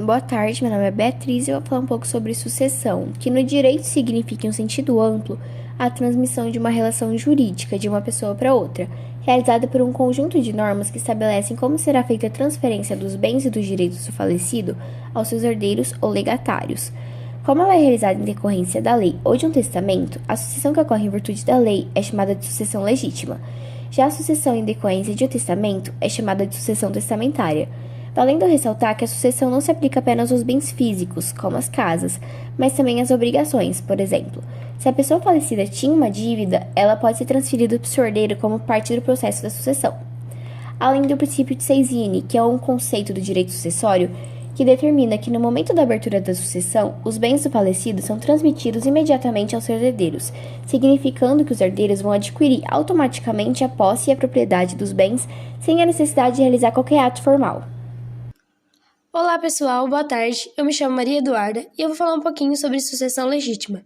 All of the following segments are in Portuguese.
Boa tarde, meu nome é Beatriz e eu vou falar um pouco sobre sucessão, que no direito significa, em um sentido amplo, a transmissão de uma relação jurídica de uma pessoa para outra, realizada por um conjunto de normas que estabelecem como será feita a transferência dos bens e dos direitos do falecido aos seus herdeiros ou legatários. Como ela é realizada em decorrência da lei ou de um testamento, a sucessão que ocorre em virtude da lei é chamada de sucessão legítima. Já a sucessão em decorrência de um testamento é chamada de sucessão testamentária. Valendo ressaltar que a sucessão não se aplica apenas aos bens físicos, como as casas, mas também às obrigações, por exemplo. Se a pessoa falecida tinha uma dívida, ela pode ser transferida para o seu herdeiro como parte do processo da sucessão. Além do princípio de seisine, que é um conceito do direito sucessório, que determina que no momento da abertura da sucessão, os bens do falecido são transmitidos imediatamente aos seus herdeiros, significando que os herdeiros vão adquirir automaticamente a posse e a propriedade dos bens sem a necessidade de realizar qualquer ato formal. Olá pessoal, boa tarde. Eu me chamo Maria Eduarda e eu vou falar um pouquinho sobre sucessão legítima.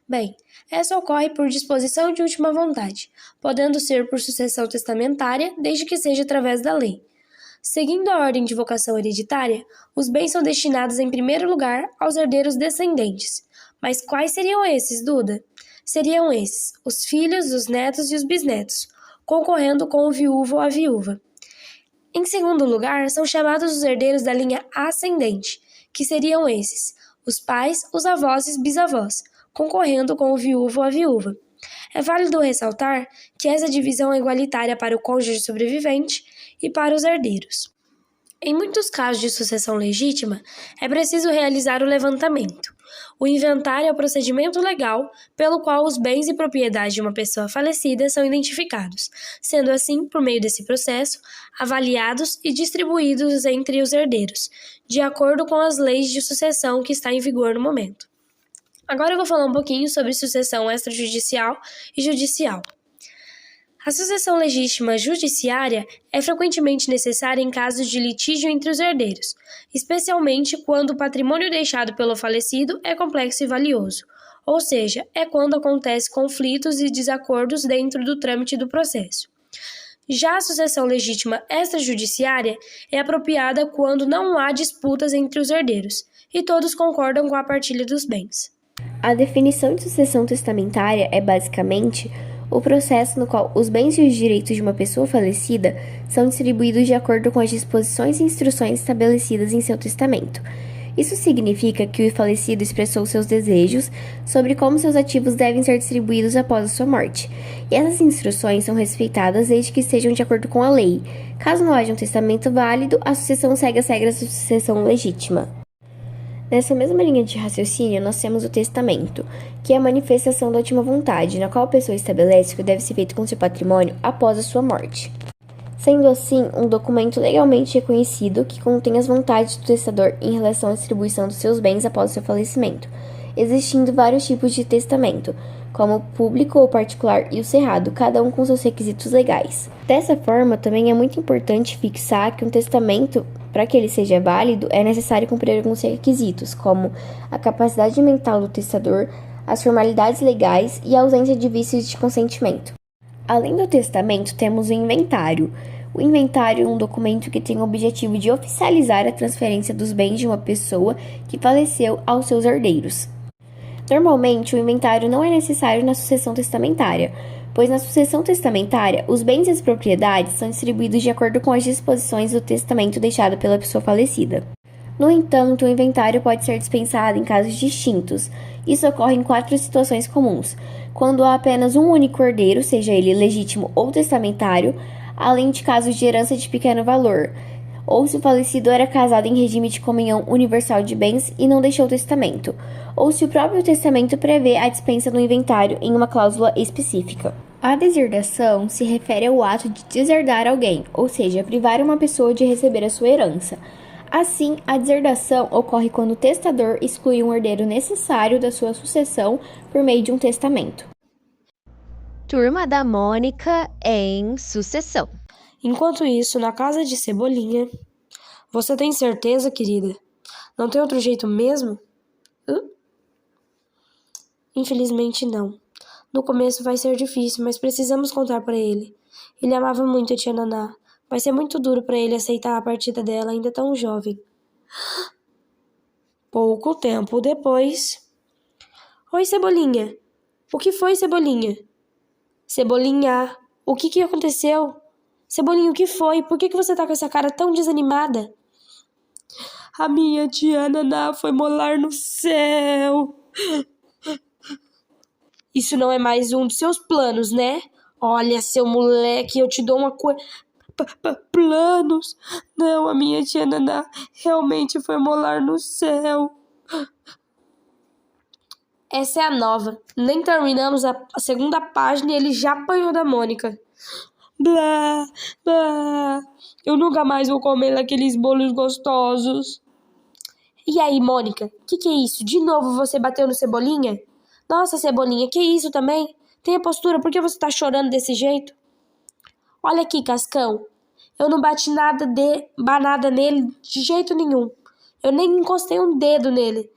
Bem, essa ocorre por disposição de última vontade, podendo ser por sucessão testamentária, desde que seja através da lei. Seguindo a ordem de vocação hereditária, os bens são destinados em primeiro lugar aos herdeiros descendentes. Mas quais seriam esses, Duda? Seriam esses, os filhos, os netos e os bisnetos, concorrendo com o viúvo ou a viúva. Em segundo lugar, são chamados os herdeiros da linha ascendente, que seriam esses, os pais, os avós e os bisavós, concorrendo com o viúvo ou a viúva. É válido ressaltar que essa divisão é igualitária para o cônjuge sobrevivente e para os herdeiros. Em muitos casos de sucessão legítima, é preciso realizar o levantamento. O inventário é o procedimento legal pelo qual os bens e propriedades de uma pessoa falecida são identificados, sendo assim, por meio desse processo, avaliados e distribuídos entre os herdeiros, de acordo com as leis de sucessão que está em vigor no momento. Agora eu vou falar um pouquinho sobre sucessão extrajudicial e judicial. A sucessão legítima judiciária é frequentemente necessária em casos de litígio entre os herdeiros, especialmente quando o patrimônio deixado pelo falecido é complexo e valioso, ou seja, é quando acontecem conflitos e desacordos dentro do trâmite do processo. Já a sucessão legítima extrajudiciária é apropriada quando não há disputas entre os herdeiros e todos concordam com a partilha dos bens. A definição de sucessão testamentária é basicamente o processo no qual os bens e os direitos de uma pessoa falecida são distribuídos de acordo com as disposições e instruções estabelecidas em seu testamento. Isso significa que o falecido expressou seus desejos sobre como seus ativos devem ser distribuídos após a sua morte, e essas instruções são respeitadas desde que estejam de acordo com a lei. Caso não haja um testamento válido, a sucessão segue as regras de sucessão legítima. Nessa mesma linha de raciocínio, nós temos o testamento, que é a manifestação da última vontade, na qual a pessoa estabelece o que deve ser feito com seu patrimônio após a sua morte. Sendo assim, um documento legalmente reconhecido que contém as vontades do testador em relação à distribuição dos seus bens após o seu falecimento, existindo vários tipos de testamento, como o público ou particular e o cerrado, cada um com seus requisitos legais. Dessa forma, também é muito importante fixar que um testamento, para que ele seja válido, é necessário cumprir alguns requisitos, como a capacidade mental do testador, as formalidades legais e a ausência de vícios de consentimento. Além do testamento, temos o inventário. O inventário é um documento que tem o objetivo de oficializar a transferência dos bens de uma pessoa que faleceu aos seus herdeiros. Normalmente, o inventário não é necessário na sucessão testamentária, pois na sucessão testamentária, os bens e as propriedades são distribuídos de acordo com as disposições do testamento deixado pela pessoa falecida. No entanto, o inventário pode ser dispensado em casos distintos. Isso ocorre em 4 situações comuns: quando há apenas um único herdeiro, seja ele legítimo ou testamentário, além de casos de herança de pequeno valor, ou se o falecido era casado em regime de comunhão universal de bens e não deixou testamento, ou se o próprio testamento prevê a dispensa do inventário em uma cláusula específica. A deserdação se refere ao ato de deserdar alguém, ou seja, privar uma pessoa de receber a sua herança. Assim, a deserdação ocorre quando o testador exclui um herdeiro necessário da sua sucessão por meio de um testamento. Turma da Mônica em sucessão. Enquanto isso, na casa de Cebolinha... Você tem certeza, querida? Não tem outro jeito mesmo? Infelizmente não. No começo vai ser difícil, mas precisamos contar para ele. Ele amava muito a tia Naná. Vai ser muito duro para ele aceitar a partida dela, ainda tão jovem. Pouco tempo depois... Oi, Cebolinha. O que foi, Cebolinha? Cebolinha, o que aconteceu? Cebolinha, o que foi? Por que você tá com essa cara tão desanimada? A minha tia Naná foi molar no céu. Isso não é mais um dos seus planos, né? Olha, seu moleque, eu te dou uma coisa... Planos? Não, a minha tia Naná realmente foi molar no céu. Essa é a nova. Nem terminamos a segunda página e ele já apanhou da Mônica. Blá, blá. Eu nunca mais vou comer aqueles bolos gostosos. E aí, Mônica, que é isso? De novo você bateu no Cebolinha? Nossa, Cebolinha, que isso também? Tenha postura, por que você tá chorando desse jeito? Olha aqui, Cascão. Eu não bati nada nele de jeito nenhum. Eu nem encostei um dedo nele.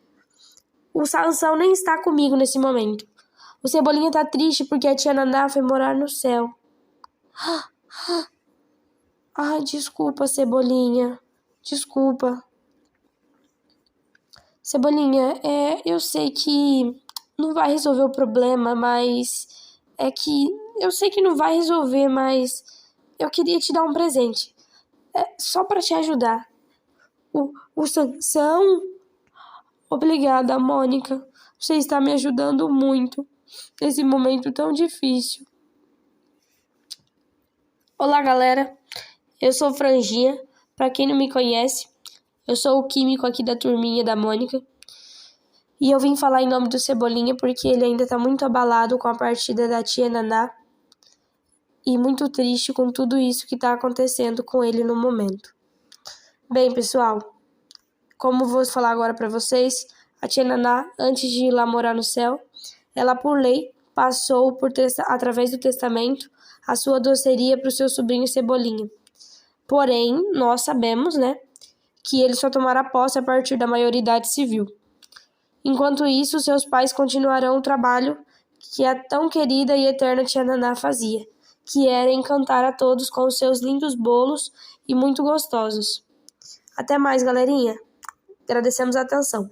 O Sansão nem está comigo nesse momento. O Cebolinha tá triste porque a tia Naná foi morar no céu. Ai, desculpa, Cebolinha. Desculpa. Cebolinha, eu sei que não vai resolver o problema, mas... Eu sei que não vai resolver, mas... Eu queria te dar um presente. Só pra te ajudar. O Sansão... Obrigada, Mônica. Você está me ajudando muito nesse momento tão difícil. Olá, galera. Eu sou o Franjinha. Para quem não me conhece, eu sou o químico aqui da turminha da Mônica. E eu vim falar em nome do Cebolinha porque ele ainda tá muito abalado com a partida da tia Naná e muito triste com tudo isso que tá acontecendo com ele no momento. Bem, pessoal, como vou falar agora para vocês, a tia Naná, antes de ir lá morar no céu, ela por lei passou através do testamento a sua doceria para o seu sobrinho Cebolinha. Porém, nós sabemos, né, que ele só tomará posse a partir da maioridade civil. Enquanto isso, seus pais continuarão o trabalho que a tão querida e eterna tia Naná fazia, que era encantar a todos com os seus lindos bolos e muito gostosos. Até mais, galerinha. Agradecemos a atenção.